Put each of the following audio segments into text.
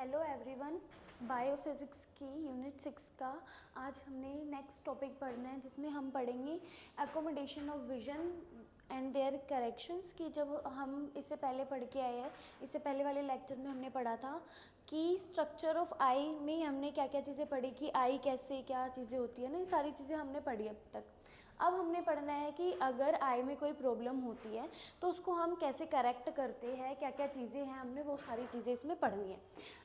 Hello everyone, biophysics की unit 6 का आज हमने नेक्स्ट टॉपिक पढ़ना है जिसमें हम पढ़ेंगे accommodation of vision and their corrections. की जब हम इससे पहले पढ़ के आए हैं, इससे पहले वाले लेक्चर में हमने पढ़ा था कि स्ट्रक्चर ऑफ आई में हमने क्या क्या चीज़ें पढ़ी कि आई कैसे क्या चीज़ें होती है ना, ये सारी चीज़ें हमने पढ़ी अब तक। अब हमने पढ़ना है कि अगर आई में कोई प्रॉब्लम होती है तो उसको हम कैसे करेक्ट करते हैं, क्या क्या चीज़ें हैं, हमने वो सारी चीज़ें इसमें पढ़नी है।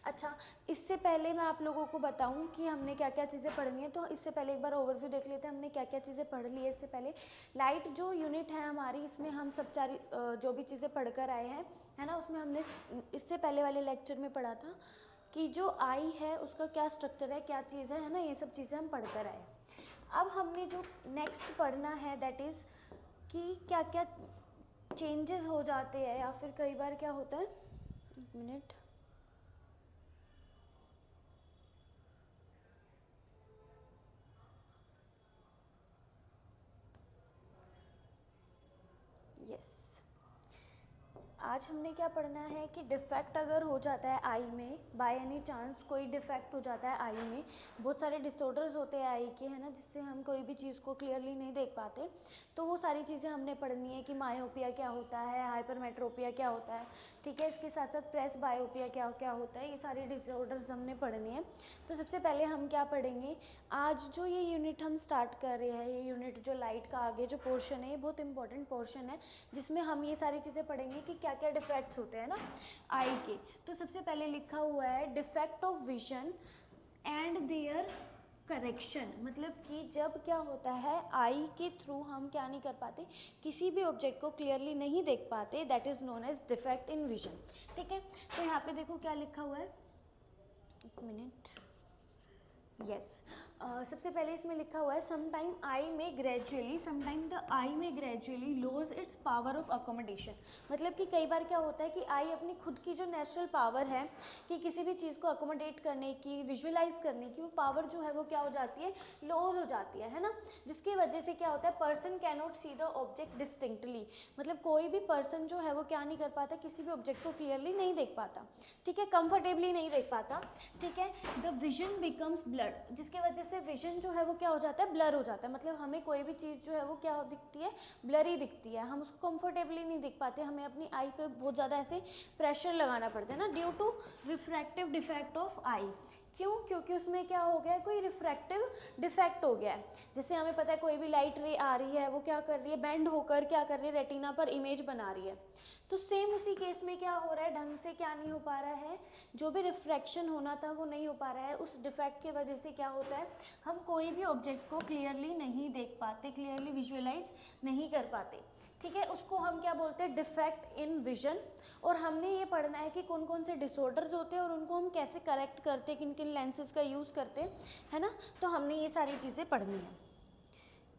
अच्छा, इससे पहले मैं आप लोगों को बताऊं कि हमने क्या क्या चीज़ें पढ़नी है, तो इससे पहले एक बार ओवरव्यू देख लेते हैं हमने क्या क्या चीज़ें पढ़ ली है। इससे पहले लाइट जो यूनिट है हमारी, इसमें हम सब जो भी चीज़ें पढ़ कर आए हैं, है ना, उसमें हमने इससे पहले वाले लेक्चर में पढ़ा था कि जो आई है उसका क्या स्ट्रक्चर है, क्या चीज़ है ना, ये सब चीज़ें हम पढ़ कर आए। अब हमने जो नेक्स्ट पढ़ना है दैट इज़ कि क्या क्या चेंजेस हो जाते हैं या फिर कई बार क्या होता है, एक मिनट, यस। आज हमने क्या पढ़ना है कि डिफेक्ट अगर हो जाता है आई में, बाय एनी चांस कोई डिफेक्ट हो जाता है आई में, बहुत सारे डिसऑर्डर्स होते हैं आई के, है ना, जिससे हम कोई भी चीज़ को क्लियरली नहीं देख पाते, तो वो सारी चीज़ें हमने पढ़नी है कि मायोपिया क्या होता है, हाइपरमेट्रोपिया क्या होता है, ठीक है। इसके साथ साथ प्रेस बायोपिया क्या क्या होता है, ये सारे डिसऑर्डर्स हमने पढ़ने हैं। तो सबसे पहले हम क्या पढ़ेंगे, आज जो ये यूनिट हम स्टार्ट कर रहे हैं, ये यूनिट जो लाइट का आगे जो पोर्शन है, ये बहुत इंपॉर्टेंट पोर्शन है जिसमें हम ये सारी चीज़ें पढ़ेंगे कि क्या क्या डिफेक्ट्स होते हैं ना आई के। तो सबसे पहले लिखा हुआ है defect of vision and their correction, मतलब कि जब क्या होता है आई के थ्रू हम क्या नहीं कर पाते, किसी भी ऑब्जेक्ट को क्लियरली नहीं देख पाते, that is known as defect in vision, ठीक है। तो यहाँ पे देखो क्या लिखा हुआ है, एक मिनट, यस। सबसे पहले इसमें लिखा हुआ है समटाइम आई में ग्रेजुअली, समटाइम द आई में gradually lose its power of accommodation, मतलब कि कई बार क्या होता है कि आई अपनी खुद की जो नेचुरल पावर है कि किसी भी चीज़ को अकोमोडेट करने की, विजुअलाइज करने की, वो पावर जो है वो क्या हो जाती है, लॉस हो जाती है ना, जिसकी वजह से क्या होता है person cannot see the object distinctly, मतलब कोई भी पर्सन जो है वो क्या नहीं कर पाता, किसी भी ऑब्जेक्ट को क्लियरली नहीं देख पाता, ठीक है, कंफर्टेबली नहीं देख पाता, ठीक है। द विजन बिकम्स ब्लर, जिसकी वजह से विजन जो है वो क्या हो जाता है, ब्लर हो जाता है, मतलब हमें कोई भी चीज़ जो है वो क्या दिखती है, ब्लरी दिखती है, हम उसको कंफर्टेबली नहीं दिख पाते, हमें अपनी आई पे बहुत ज़्यादा ऐसे प्रेशर लगाना पड़ता है ना, due to refractive defect of eye. क्यों? क्योंकि उसमें क्या हो गया है, कोई रिफ्रैक्टिव डिफेक्ट हो गया है। जैसे हमें पता है कोई भी लाइट रे आ रही है, वो क्या कर रही है, बेंड होकर क्या कर रही है, रेटिना पर इमेज बना रही है। तो सेम उसी केस में क्या हो रहा है, ढंग से क्या नहीं हो पा रहा है, जो भी रिफ्रैक्शन होना था वो नहीं हो पा रहा है, उस डिफेक्ट की वजह से क्या होता है, हम कोई भी ऑब्जेक्ट को क्लियरली नहीं देख पाते, क्लियरली विजुअलाइज नहीं कर पाते, ठीक है। उसको हम क्या बोलते हैं, डिफेक्ट इन विजन। और हमने ये पढ़ना है कि कौन कौन से डिसऑर्डर्स होते हैं और उनको हम कैसे करेक्ट करते हैं, किन किन लेंसेज का यूज़ करते हैं, है ना। तो हमने ये सारी चीज़ें पढ़नी है।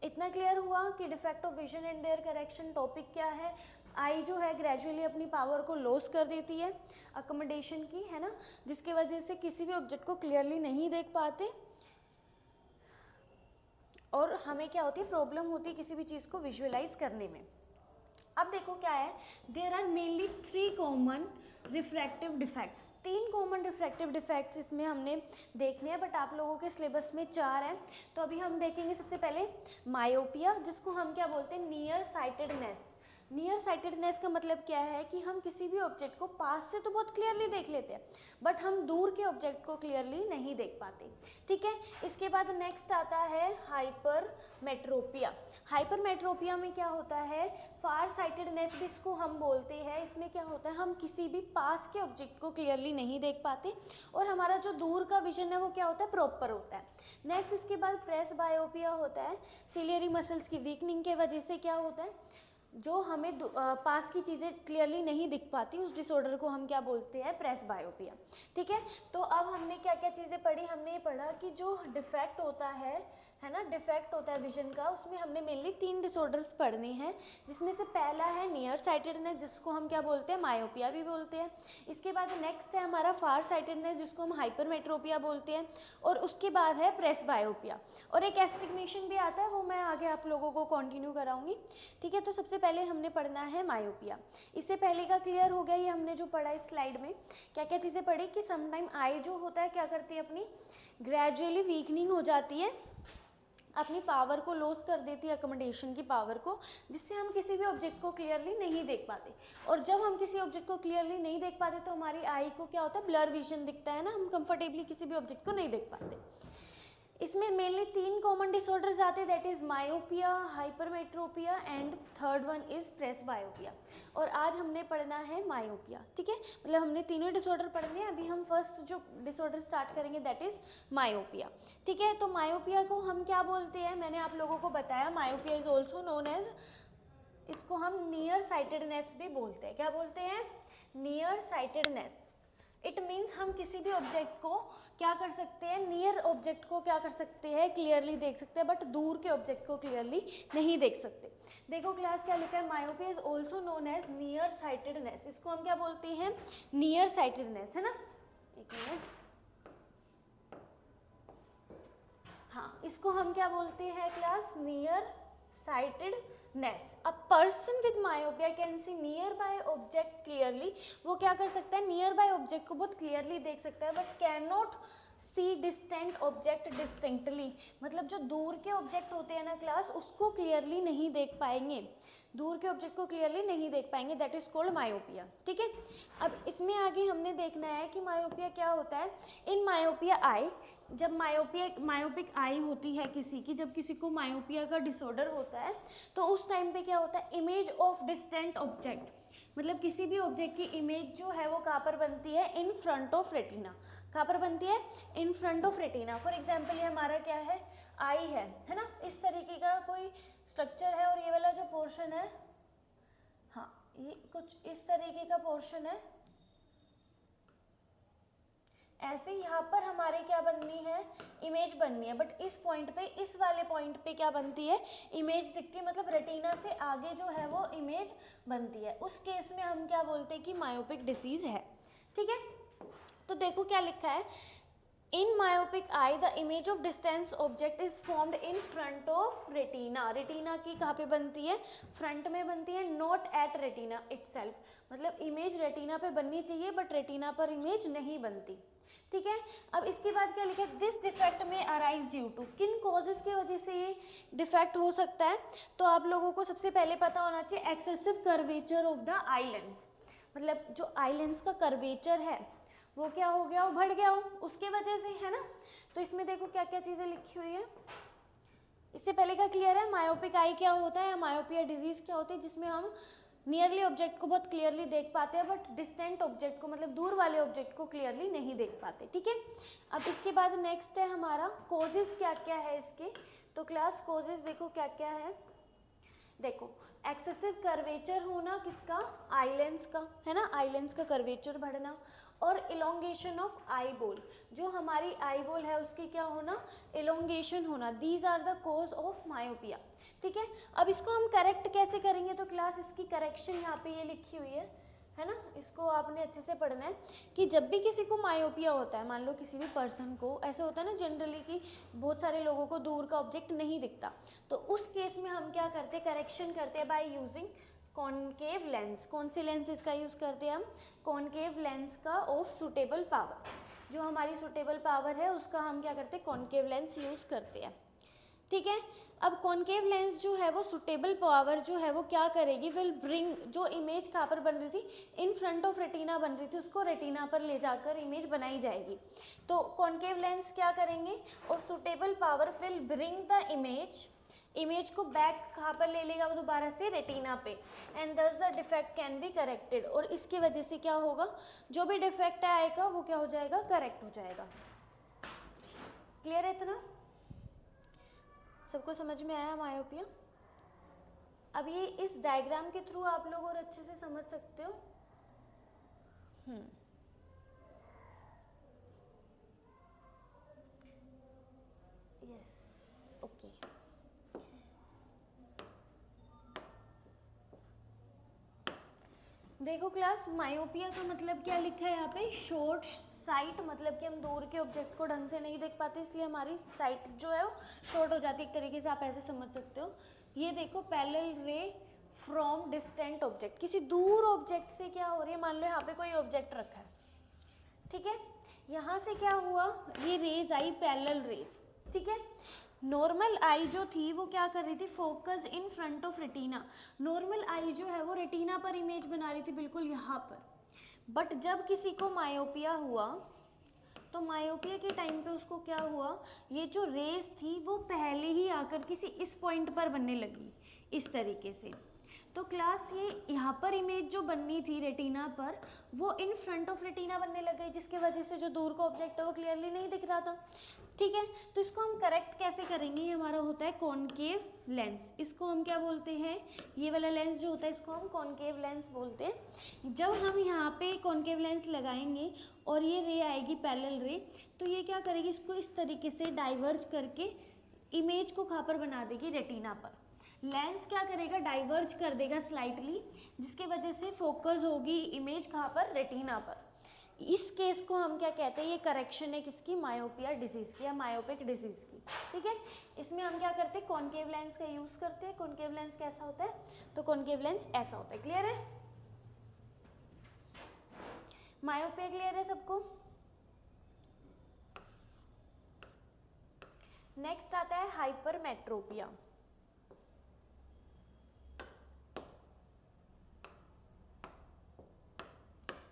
इतना क्लियर हुआ कि defect of vision and their correction topic क्या है, आई जो है ग्रेजुअली अपनी पावर को लॉस कर देती है अकोमोडेशन की, है ना, जिसकी वजह से किसी भी ऑब्जेक्ट को क्लियरली नहीं देख पाते और हमें क्या होती है, प्रॉब्लम होती है किसी भी चीज़ को विजुअलाइज करने में। अब देखो क्या है, there are mainly 3 common refractive defects, 3 common refractive defects इसमें हमने देखने हैं, बट आप लोगों के सिलेबस में 4 हैं। तो अभी हम देखेंगे सबसे पहले मायोपिया, जिसको हम क्या बोलते हैं, नियर साइटेडनेस। नियर साइटेडनेस का मतलब क्या है कि हम किसी भी ऑब्जेक्ट को पास से तो बहुत क्लियरली देख लेते हैं, बट हम दूर के ऑब्जेक्ट को क्लियरली नहीं देख पाते, ठीक है। इसके बाद नेक्स्ट आता है हाइपरमेट्रोपिया। हाइपरमेट्रोपिया में क्या होता है, फार साइटेडनेस भी इसको हम बोलते हैं। इसमें क्या होता है, हम किसी भी पास के ऑब्जेक्ट को क्लियरली नहीं देख पाते और हमारा जो दूर का विजन है वो क्या होता है, प्रॉपर होता है। नेक्स्ट इसके बाद प्रेस बायोपिया होता है, सिलियरी मसल्स की वीकनिंग के वजह से क्या होता है, जो हमें पास की चीज़ें क्लियरली नहीं दिख पाती, उस डिसऑर्डर को हम क्या बोलते हैं, प्रेस बायोपिया, ठीक है। तो अब हमने क्या क्या चीज़ें पढ़ी, हमने ये पढ़ा कि जो डिफेक्ट होता है ना, डिफेक्ट होता है विजन का, उसमें हमने मेनली 3 डिसऑर्डर्स पढ़ने हैं, जिसमें से पहला है नियर साइटेडनेस, जिसको हम क्या बोलते हैं, मायोपिया भी बोलते हैं। इसके बाद नेक्स्ट है हमारा फार साइटेडनेस, जिसको हम हाइपरमेट्रोपिया बोलते हैं, और उसके बाद है प्रेस बायोपिया, और एक एस्टिग्मेशन भी आता है, वो मैं आगे आप लोगों को कंटिन्यू कराऊंगी, ठीक है। तो सबसे पहले हमने पढ़ना है मायोपिया। इससे पहले का क्लियर हो गया, ये हमने जो पढ़ा इस स्लाइड में क्या क्या चीज़ें पढ़ी कि समटाइम आई जो होता है क्या करती है, अपनी ग्रेजुअली वीकनिंग हो जाती है, अपनी पावर को लॉस कर देती है, अकोमोडेशन की पावर को, जिससे हम किसी भी ऑब्जेक्ट को क्लियरली नहीं देख पाते। और जब हम किसी ऑब्जेक्ट को क्लियरली नहीं देख पाते तो हमारी आई को क्या होता है, ब्लर विजन दिखता है ना, हम कंफर्टेबली किसी भी ऑब्जेक्ट को नहीं देख पाते। इसमें मेनली 3 कॉमन डिसऑर्डर्स आते हैं, that is myopia, hypermetropia and third one is presbyopia. और आज हमने पढ़ना है मायोपिया, ठीक है, मतलब हमने तीनों डिसऑर्डर पढ़ने हैं। अभी हम फर्स्ट जो डिसऑर्डर स्टार्ट करेंगे दैट इज मायोपिया, ठीक है। तो मायोपिया को हम क्या बोलते हैं, मैंने आप लोगों को बताया, myopia is also known as, इसको हम नियर साइटेडनेस भी बोलते हैं। क्या बोलते हैं, नियर साइटेडनेस। इट मीन्स हम किसी भी ऑब्जेक्ट को क्या कर सकते हैं, नियर ऑब्जेक्ट को क्या कर सकते हैं, क्लियरली देख सकते हैं, बट दूर के ऑब्जेक्ट को क्लियरली नहीं देख सकते। देखो क्लास क्या लिखा है, myopia is also known as near sightedness. इसको हम क्या बोलते हैं, नियर साइटेडनेस, है ना। एक मिनट, हाँ, इसको हम क्या बोलते हैं class, near sightedness. A person with myopia can see nearby object clearly. वो क्या कर सकता है, नियर बाय ऑब्जेक्ट को बहुत क्लियरली देख सकता है, but can not see distant object distinctly. मतलब जो दूर के ऑब्जेक्ट होते हैं ना क्लास, उसको क्लियरली नहीं देख पाएंगे, दूर के ऑब्जेक्ट को क्लियरली नहीं देख पाएंगे, दैट इज कॉल्ड मायोपिया, ठीक है। अब इसमें आगे हमने देखना है कि मायोपिया क्या होता है। इन मायोपिया आई, जब मायोपिक आई होती है किसी की, जब किसी को मायोपिया का डिसऑर्डर होता है तो उस टाइम पे क्या होता है, इमेज ऑफ डिस्टेंट ऑब्जेक्ट, मतलब किसी भी ऑब्जेक्ट की इमेज जो है वो कहाँ पर बनती है, इन फ्रंट ऑफ रेटिना। कहाँ पर बनती है, इन front of retina. For example ये हमारा क्या है, आई है ना, इस तरीके का कोई स्ट्रक्चर है, और ये वाला जो पोर्शन है, हाँ, ये कुछ इस तरीके का पोर्शन है। ऐसे यहाँ पर हमारे क्या बननी है, इमेज बननी है, बट इस पॉइंट पे, इस वाले पॉइंट पे क्या बनती है, इमेज दिखती है, मतलब रेटिना से आगे जो है वो इमेज बनती है। उस केस में हम क्या बोलते हैं कि मायोपिक डिसीज है, ठीक है। तो देखो क्या लिखा है, in myopic eye the image of distance object is formed in front of retina. Retina की कहाँ पे बनती है, फ्रंट में बनती है, नॉट एट रेटिना इटसेल्फ। मतलब इमेज रेटिना पे बननी चाहिए, बट रेटिना पर इमेज नहीं बनती, ठीक है। अब इसके बाद क्या लिखा है, दिस डिफेक्ट में अराइज ड्यू टू, किन कॉजेज की वजह से ये डिफेक्ट हो सकता है। तो आप लोगों को सबसे पहले पता होना चाहिए, excessive curvature of the eye lens. मतलब जो आई लेंस का कर्वेचर है वो क्या हो गया, वो बढ़ गया हो, उसके वजह से, है ना। तो इसमें देखो क्या क्या चीज़ें लिखी हुई है, इससे पहले का क्लियर है। मायोपिक आई क्या होता है, मायोपिया डिजीज़ क्या होती है, जिसमें हम नियरली ऑब्जेक्ट को बहुत क्लियरली देख पाते हैं, बट डिस्टेंट ऑब्जेक्ट को, मतलब दूर वाले ऑब्जेक्ट को क्लियरली नहीं देख पाते, ठीक है। अब इसके बाद नेक्स्ट है हमारा कॉजेज क्या क्या है इसके। तो क्लास कॉजेज देखो क्या क्या है, देखो एक्सेसिव कर्वेचर होना किसका, आई लेंस का, है ना, आई लेंस का कर्वेचर बढ़ना, और इलोंगेशन ऑफ आई बॉल, जो हमारी आई बॉल है उसकी क्या होना, इलोंगेशन होना। These are the cause of myopia, ठीक है। अब इसको हम करेक्ट कैसे करेंगे, तो क्लास इसकी करेक्शन यहाँ पे ये लिखी हुई है ना, इसको आपने अच्छे से पढ़ना है कि जब भी किसी को मायोपिया होता है, मान लो किसी भी पर्सन को ऐसे होता है ना जनरली कि बहुत सारे लोगों को दूर का ऑब्जेक्ट नहीं दिखता, तो उस केस में हम क्या करते हैं, करेक्शन करते हैं बाय यूजिंग कॉनकेव लेंस। कौन सी लेंस का यूज़ करते हैं हम, कॉनकेव लेंस का ऑफ सुटेबल पावर। जो हमारी सुटेबल पावर है उसका हम क्या करते हैं, कॉनकेव लेंस यूज़ करते हैं, ठीक है। अब कॉनकेव लेंस जो है वो सुटेबल पावर जो है वो क्या करेगी, विल ब्रिंग, जो इमेज कहाँ पर बन रही थी, इन फ्रंट ऑफ रेटिना बन रही थी, उसको रेटिना पर ले जाकर इमेज बनाई जाएगी। तो कॉनकेव लेंस क्या करेंगे, और suitable power will bring the image को बैक कहाँ पर ले लेगा, वो दोबारा से रेटिना पे, एंड दस the defect can be corrected. और इसकी वजह से क्या होगा, जो भी डिफेक्ट आएगा वो क्या हो जाएगा, करेक्ट हो जाएगा। क्लियर है इतना, सबको समझ में आया मायोपिया। अब ये इस डायग्राम के थ्रू आप लोग और अच्छे से समझ सकते हो। Yes, okay. देखो क्लास, मायोपिया का मतलब क्या लिखा है यहाँ पे, शॉर्ट साइट, मतलब कि हम दूर के ऑब्जेक्ट को ढंग से नहीं देख पाते, इसलिए हमारी साइट जो है वो शॉर्ट हो जाती है, एक तरीके से आप ऐसे समझ सकते हो। ये देखो पैरेलल रे फ्रॉम डिस्टेंट ऑब्जेक्ट, किसी दूर ऑब्जेक्ट से क्या हो रही है, मान लो यहाँ पे कोई ऑब्जेक्ट रखा है, ठीक है, यहाँ से क्या हुआ, ये रेज आई पैरेलल रेज, ठीक है। नॉर्मल आई जो थी वो क्या कर रही थी, focus in front of retina, normal eye जो है वो रेटिना पर इमेज बना रही थी बिल्कुल यहाँ पर, बट जब किसी को मायोपिया हुआ तो मायोपिया के टाइम पे उसको क्या हुआ, ये जो रेज थी वो पहले ही आकर किसी इस पॉइंट पर बनने लगी इस तरीके से। तो क्लास ये यहाँ पर इमेज जो बननी थी रेटिना पर वो इन फ्रंट ऑफ रेटिना बनने लग गई, जिसके वजह से जो दूर का ऑब्जेक्ट है वो क्लियरली नहीं दिख रहा था, ठीक है। तो इसको हम करेक्ट कैसे करेंगे, ये हमारा होता है कॉनकेव लेंस, इसको हम क्या बोलते हैं, ये वाला लेंस जो होता है इसको हम कॉनकेव लेंस बोलते हैं। जब हम यहाँ पे कॉनकेव लेंस लगाएंगे और ये रे आएगी पैरेलल रे, तो ये क्या करेगी, इसको इस तरीके से डाइवर्ज करके इमेज को कहाँ पर बना देगी, रेटिना पर। लेंस क्या करेगा, डाइवर्ज कर देगा स्लाइटली, जिसके वजह से फोकस होगी इमेज कहाँ पर, रेटिना पर। इस केस को हम क्या कहते हैं, ये करेक्शन है किसकी, मायोपिया डिजीज की या मायोपिक डिजीज की, ठीक है। इसमें हम क्या करते हैं, कॉनकेव लेंस का यूज करते हैं। कॉनकेव लेंस कैसा होता है, तो कॉनकेव लेंस ऐसा होता है, क्लियर है, मायोपिया क्लियर है सबको। नेक्स्ट आता है हाइपरमेट्रोपिया।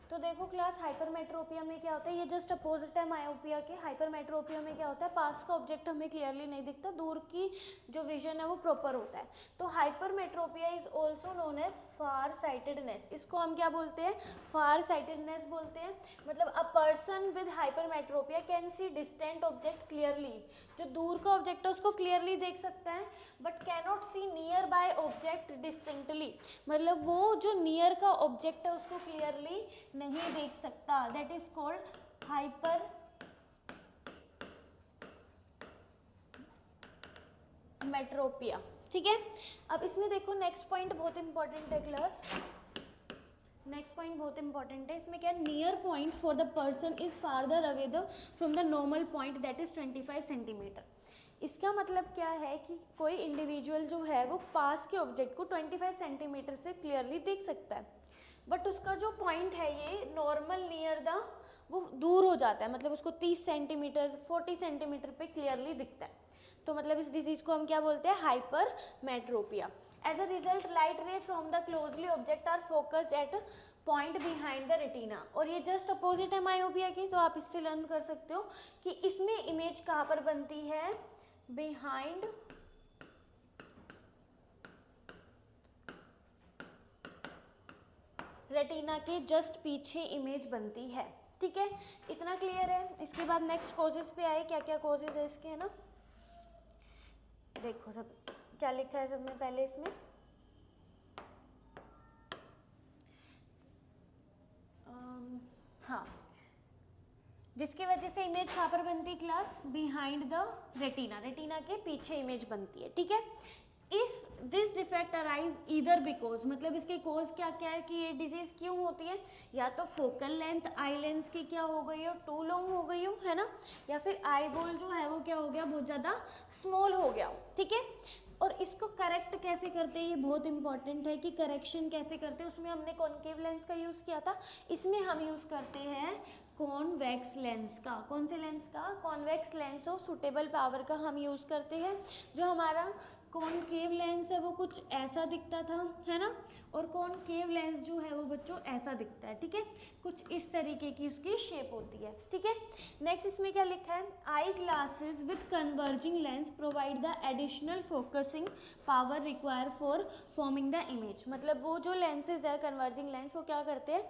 तो देखो क्लास, हाइपरमेट्रोपिया में क्या होता है, ये जस्ट अपोजिट है मायोपिया के। हाइपरमेट्रोपिया में क्या होता है, पास का ऑब्जेक्ट हमें क्लियरली नहीं दिखता, दूर की जो विजन है वो प्रॉपर होता है। तो hypermetropia is also known as far sightedness, इसको हम क्या बोलते हैं, फार साइटेडनेस बोलते हैं। मतलब a person with hypermetropia can see distant object clearly, जो दूर का ऑब्जेक्ट है उसको क्लियरली देख सकता है, but cannot see nearby object distinctly, मतलब वो जो नियर का ऑब्जेक्ट है उसको क्लियरली नहीं देख सकता, दैट इज कॉल्ड हाइपर मेट्रोपिया, ठीक है। अब इसमें देखो नेक्स्ट पॉइंट बहुत इंपॉर्टेंट है क्लास, नेक्स्ट पॉइंट बहुत इंपॉर्टेंट है। इसमें क्या, near point for the person is farther away the from the normal point that is 25 centimetre. इसका मतलब क्या है कि कोई इंडिविजुअल जो है वो पास के ऑब्जेक्ट को 25 सेंटीमीटर से क्लियरली देख सकता है, बट उसका जो पॉइंट है ये नॉर्मल नियर द वो दूर हो जाता है, मतलब उसको 30 सेंटीमीटर 40 सेंटीमीटर पे क्लियरली दिखता है। तो मतलब इस डिजीज को हम क्या बोलते हैं, hypermetropia. As a result light ray from the closely object are focused at point behind the retina, और ये जस्ट अपोजिट है मायोपिया की। तो आप इससे लर्न कर सकते हो कि इसमें इमेज कहाँ पर बनती है, बिहाइंड रेटिना के जस्ट पीछे इमेज बनती है, ठीक है। इतना क्लियर है। इसके बाद नेक्स्ट कॉजेज पे आए, क्या क्या कॉजेज है इसके, है ना। देखो सब क्या लिखा है सब में, पहले इसमें हाँ, जिसकी वजह से इमेज कहाँ पर बनती है class, behind the retina, retina के पीछे इमेज बनती है, ठीक है। इस this defect arise either because, मतलब इसके कोज क्या क्या है कि ये डिजीज क्यों होती है, या तो फोकल लेंथ आई लेंस की क्या हो गई हो, टू लॉन्ग हो गई हो, है ना, या फिर आई बॉल जो है वो क्या हो गया, बहुत ज़्यादा स्मॉल हो गया हो, ठीक है। और इसको करेक्ट कैसे करते हैं, ये बहुत इंपॉर्टेंट है कि करेक्शन कैसे करते हैं। उसमें हमने कॉनकेव लेंस का यूज़ किया था, इसमें हम यूज़ करते हैं कॉन्वेक्स लेंस का। कौन से लेंस का, convex lens of suitable power का हम यूज़ करते हैं। जो हमारा कॉनकेव लेंस है वो कुछ ऐसा दिखता था, है ना, और कॉनकेव लेंस जो है वो बच्चों ऐसा दिखता है, ठीक है, कुछ इस तरीके की उसकी शेप होती है, ठीक है। नेक्स्ट इसमें क्या लिखा है, eye glasses with converging lens provide the additional focusing power require for forming the image. मतलब वो जो लेंसेज है कन्वर्जिंग लेंस, वो क्या करते हैं,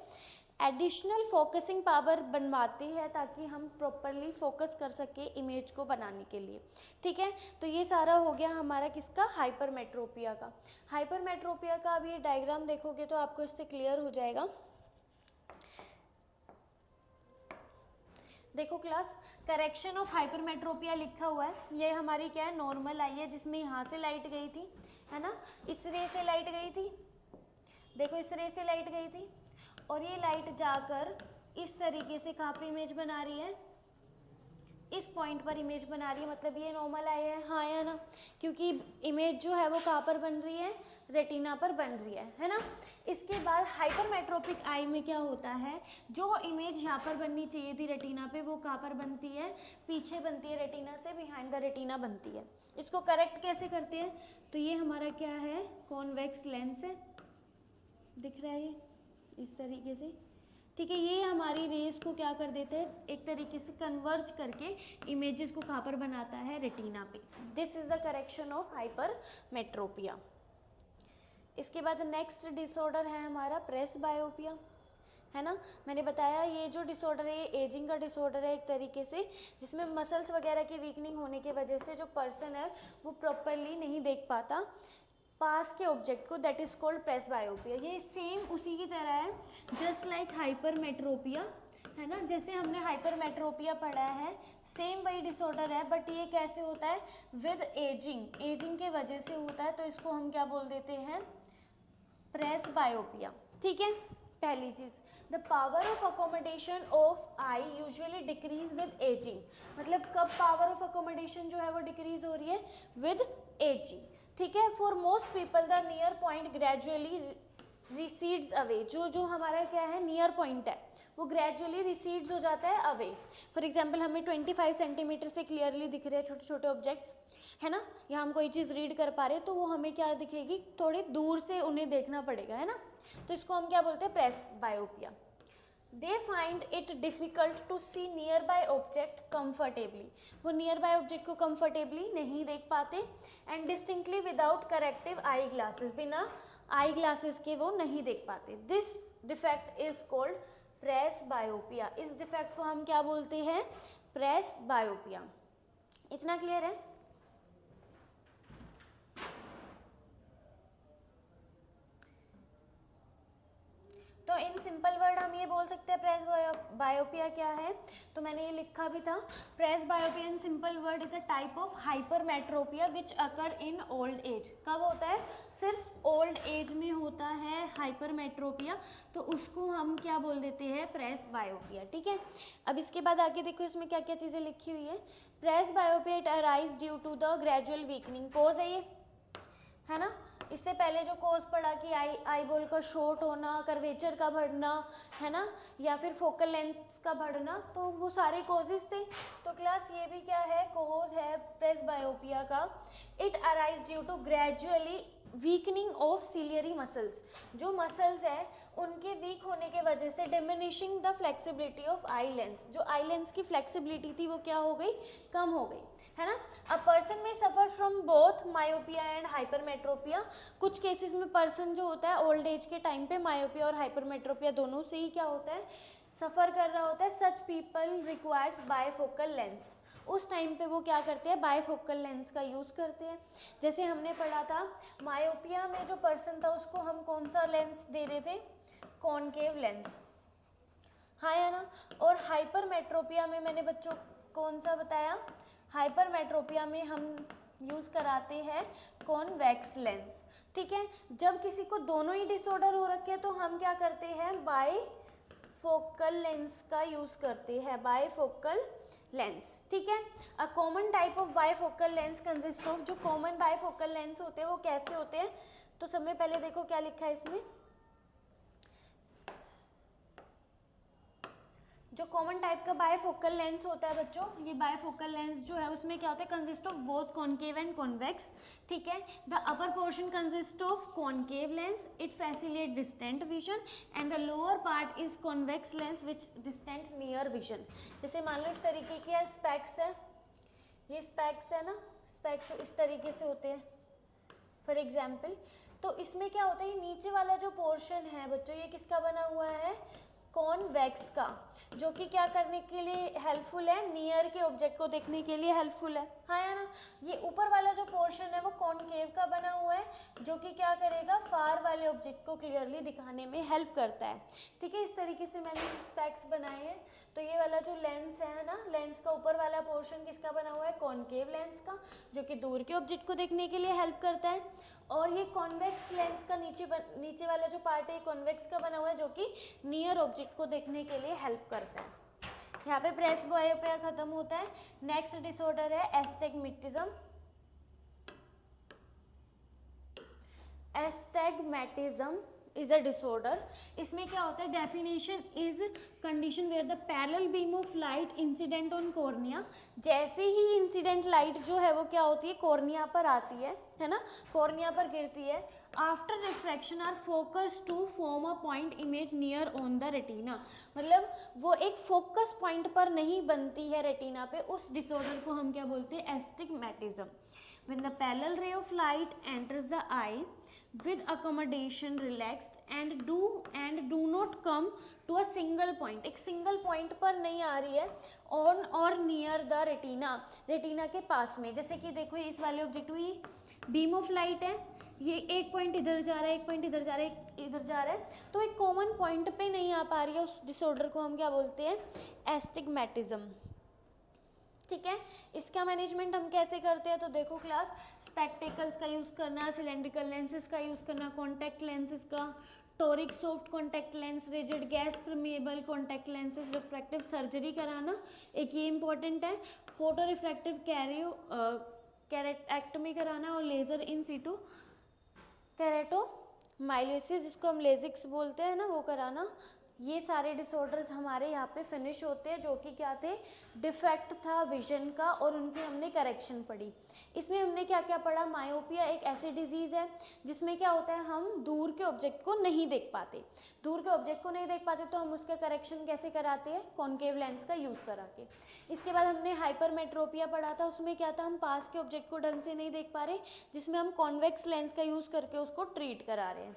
एडिशनल फोकसिंग पावर बनवाती है ताकि हम प्रॉपरली फोकस कर सके इमेज को बनाने के लिए, ठीक है। तो ये सारा हो गया हमारा किसका, हाइपरमेट्रोपिया का। हाइपरमेट्रोपिया का अब ये डायग्राम देखोगे तो आपको इससे क्लियर हो जाएगा। देखो क्लास, करेक्शन ऑफ हाइपरमेट्रोपिया लिखा हुआ है, ये हमारी क्या है, नॉर्मल आई है, जिसमें यहाँ से लाइट गई थी, है ना, इस रे से लाइट गई थी, देखो इस रे से लाइट गई थी, और ये लाइट जाकर इस तरीके से कहाँ पे इमेज बना रही है, इस पॉइंट पर इमेज बना रही है, मतलब ये नॉर्मल आई है, हाँ या ना, क्योंकि इमेज जो है वो कहाँ पर बन रही है, रेटिना पर बन रही है ना। इसके बाद हाइपरमेट्रोपिक आई में क्या होता है, जो इमेज यहाँ पर बननी चाहिए थी रेटिना पे, वो कहाँ पर बनती है, पीछे बनती है, रेटिना से बिहाइंड द रेटिना बनती है। इसको करेक्ट कैसे करते हैं, तो ये हमारा क्या है, कॉन्वेक्स लेंस है, दिख रहा है ये इस तरीके से, ठीक है। ये हमारी रेस को क्या कर देते हैं, एक तरीके से कन्वर्ज करके इमेजेस को कहाँ पर बनाता है, रेटिना पे। This is the correction of hypermetropia. इसके बाद नेक्स्ट डिसऑर्डर है हमारा प्रेसबायोपिया, है ना। मैंने बताया ये जो डिसऑर्डर है ये एजिंग का डिसऑर्डर है एक तरीके से, जिसमें मसल्स वगैरह की वीकनिंग होने की वजह से जो पर्सन है वो प्रॉपरली नहीं देख पाता पास के ऑब्जेक्ट को, दैट इज कॉल्ड प्रेसबायोपिया। ये सेम उसी की तरह है, जस्ट लाइक हाइपरमेट्रोपिया, है ना। जैसे हमने हाइपरमेट्रोपिया पढ़ा है, सेम वही डिसऑर्डर है, बट ये कैसे होता है, विद एजिंग, एजिंग के वजह से होता है, तो इसको हम क्या बोल देते हैं, प्रेसबायोपिया, ठीक है। पहली चीज, the power of accommodation of I usually decrease with ageing, मतलब कब पावर ऑफ अकोमोडेशन जो है वो डिक्रीज हो रही है, विद एजिंग, ठीक है। For most people the near point gradually recedes away, जो हमारा क्या है, नियर पॉइंट है, वो ग्रेजुअली रिसीड्स हो जाता है अवे। फॉर एग्जांपल हमें 25 सेंटीमीटर से क्लियरली दिख रहे हैं छोटे छोटे ऑब्जेक्ट्स, है ना, या हम कोई चीज़ रीड कर पा रहे हैं, तो वो हमें क्या दिखेगी, थोड़ी दूर से उन्हें देखना पड़ेगा, है ना। तो इसको हम क्या बोलते हैं, presbyopia. They find it difficult to see nearby object comfortably, वो नियर बाय ऑब्जेक्ट को कंफर्टेबली नहीं देख पाते, and distinctly without corrective eye glasses, बिना आई ग्लासेस के वो नहीं देख पाते। This defect is called presbyopia, इस डिफेक्ट को हम क्या बोलते हैं, प्रेसबायोपिया। इतना क्लियर है। तो इन सिंपल वर्ड हम ये बोल सकते हैं प्रेसबायोपिया क्या है, तो मैंने ये लिखा भी था, presbyopia in simple word is a type of hypermetropia which occur in old age. कब होता है, सिर्फ ओल्ड एज में होता है हाइपरमेट्रोपिया, तो उसको हम क्या बोल देते हैं, प्रेसबायोपिया, ठीक है। अब इसके बाद आगे देखो इसमें क्या क्या चीज़ें लिखी हुई है। Presbyopia it arise due to the gradual weakening, cause है ये, है ना। इससे पहले जो कोज पढ़ा कि आई बॉल का शॉर्ट होना, कर्वेचर का बढ़ना, है ना, या फिर फोकल लेंथ का बढ़ना, तो वो सारे कोजेस थे। तो क्लास ये भी क्या है, कोज है प्रेसबायोपिया का। It arise due to gradually weakening of ciliary muscles, जो मसल्स है उनके वीक होने के वजह से diminishing the flexibility of eye lens, जो आई लेंस की फ्लेक्सिबिलिटी थी वो क्या हो गई, कम हो गई, है ना। अ पर्सन में suffer from both myopia and hypermetropia, कुछ केसेस में पर्सन जो होता है ओल्ड एज के टाइम पे मायोपिया और हाइपरमेट्रोपिया दोनों से ही क्या होता है, सफ़र कर रहा होता है। Such people requires bifocal lens, उस टाइम पे वो क्या करते हैं, बायफोकल लेंस का यूज़ करते हैं। जैसे हमने पढ़ा था मायोपिया में जो पर्सन था उसको हम कौन सा लेंस दे रहे थे, कॉनकेव लेंस, हाँ या ना। और हाइपरमेट्रोपिया में मैंने बच्चों कौन सा बताया, हाइपरमेट्रोपिया में हम यूज़ कराते हैं कॉन्वेक्स लेंस, ठीक है। जब किसी को दोनों ही डिसऑर्डर हो रखे हैं तो हम क्या करते हैं, बायफोकल लेंस का यूज़ करते हैं, बायफोकल लेंस, ठीक है। A common type of bifocal lens consist of, जो कॉमन बायफोकल लेंस होते हैं वो कैसे होते हैं, तो सबसे पहले देखो क्या लिखा है इसमें, जो कॉमन टाइप का बायफोकल लेंस होता है बच्चों, ये बायफोकल लेंस जो है उसमें क्या होता है, consist of both concave and convex, ठीक है। The upper portion consist of concave lens, it facilitate distant vision, and the lower part is convex lens which distant near vision. जैसे मान लो इस तरीके की स्पेक्स है, ये स्पेक्स है ना, स्पेक्स इस तरीके से होते हैं फॉर एग्जाम्पल। तो इसमें क्या होता है, ये नीचे वाला जो पोर्शन है बच्चों ये किसका बना हुआ है, कॉन्वेक्स का, जो कि क्या करने के लिए हेल्पफुल है, नियर के ऑब्जेक्ट को देखने के लिए हेल्पफुल है, हाँ या ना। ये ऊपर वाला जो पोर्शन है वो कॉनकेव का बना हुआ है, जो कि क्या करेगा, फार वाले ऑब्जेक्ट को क्लियरली दिखाने में हेल्प करता है, ठीक है। इस तरीके से मैंने स्पेक्स बनाए हैं। तो ये वाला जो लेंस है ना, लेंस का ऊपर वाला पोर्शन किसका बना हुआ है, कॉनकेव लेंस का, जो कि दूर के ऑब्जेक्ट को देखने के लिए हेल्प करता है। और ये कॉन्वेक्स लेंस का नीचे वाला जो पार्ट है कॉन्वेक्स का बना हुआ है, जो कि नियर ऑब्जेक्ट को देखने के लिए हेल्प करता है, यहाँ पे प्रेसबायोपिया खत्म होता है। नेक्स्ट डिसऑर्डर है astigmatism. Astigmatism is a disorder. इसमें क्या होता है, definition is condition where the parallel beam of light incident on cornea. जैसे ही इंसिडेंट लाइट जो है वो क्या होती है, कॉर्निया पर आती है ना, कॉर्निया पर गिरती है, after refraction are focus to form a point image near on the retina. मतलब वो एक फोकस पॉइंट पर नहीं बनती है रेटिना पे, उस डिसऑर्डर को हम क्या बोलते हैं, astigmatism. When the parallel ray of light enters the eye with accommodation relaxed and do not come to a single point, एक single point पर नहीं आ रही है, on और near the retina, रेटिना के पास में। जैसे कि देखो इस वाले ऑब्जेक्ट में ये बीम ऑफ लाइट है, ये एक पॉइंट इधर जा रहा है, एक पॉइंट इधर जा रहा है, एक इधर जा रहा है, तो एक कॉमन पॉइंट पे नहीं आ पा रही है, उस डिसऑर्डर को हम क्या बोलते हैं, एस्टिग्मेटिज्म। ठीक है, इसका मैनेजमेंट हम कैसे करते हैं, तो देखो क्लास, स्पेक्टेकल्स का यूज़ करना, सिलेंड्रिकल लेंसेज का यूज़ करना, कॉन्टैक्ट लेंसेज का, toric soft contact lens, rigid gas permeable contact lenses, refractive surgery कराना, एक ये इंपॉर्टेंट है, फोटो रिफ्रैक्टिव कैरेक्टोमी कराना, और लेज़र इन सीटू केरेटोमाइलिसिस, जिसको हम लेजिक्स बोलते हैं ना, वो कराना। ये सारे डिसऑर्डर्स हमारे यहाँ पे फिनिश होते हैं, जो कि क्या थे, डिफेक्ट था विजन का, और उनकी हमने करेक्शन पढ़ी। इसमें हमने क्या क्या पढ़ा, मायोपिया एक ऐसी डिजीज़ है जिसमें क्या होता है, हम दूर के ऑब्जेक्ट को नहीं देख पाते। दूर के ऑब्जेक्ट को नहीं देख पाते तो हम उसका करेक्शन कैसे कराते हैं, कॉन्केव लेंस का यूज़ करा के। इसके बाद हमने हाइपरमेट्रोपिया पढ़ा था, उसमें क्या था, हम पास के ऑब्जेक्ट को ढंग से नहीं देख पा रहे, जिसमें हम कॉन्वेक्स लेंस का यूज़ करके उसको ट्रीट करा रहे हैं।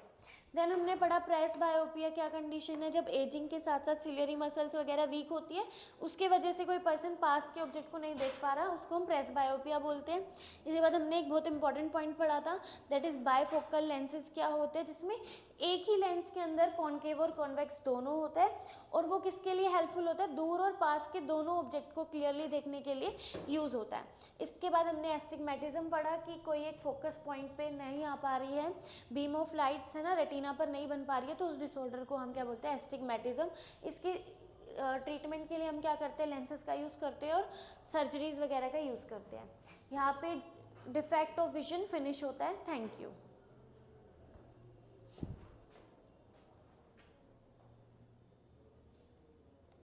देन हमने पढ़ा प्रेस बायोपिया क्या कंडीशन है, जब एजिंग के साथ साथ सिलियरी मसल्स वगैरह वीक होती है, उसके वजह से कोई पर्सन पास के ऑब्जेक्ट को नहीं देख पा रहा, उसको हम प्रेस बायोपिया बोलते हैं। इसके बाद हमने एक बहुत इंपॉर्टेंट पॉइंट पढ़ा था, दैट इज़ बायफोकल लेंसेज क्या होते हैं, जिसमें एक ही लेंस के अंदर कॉन्केव और कॉन्वेक्स दोनों होता है, और वो किसके लिए हेल्पफुल होता है, दूर और पास के दोनों ऑब्जेक्ट को क्लियरली देखने के लिए यूज़ होता है। इसके बाद हमने एस्टिग्मेटिज्म पढ़ा कि कोई एक फोकस पॉइंट पे नहीं आ पा रही है, बीम ऑफ लाइट्स है ना रेटिना पर नहीं बन पा रही है, तो उस डिसऑर्डर को हम क्या बोलते हैं, एस्टिग्मेटिज्म। इसके ट्रीटमेंट के लिए हम क्या करते हैं, लेंसेज का यूज़ करते हैं और सर्जरीज वगैरह का यूज़ करते हैं। यहाँ पे डिफेक्ट ऑफ विजन फिनिश होता है। Thank you.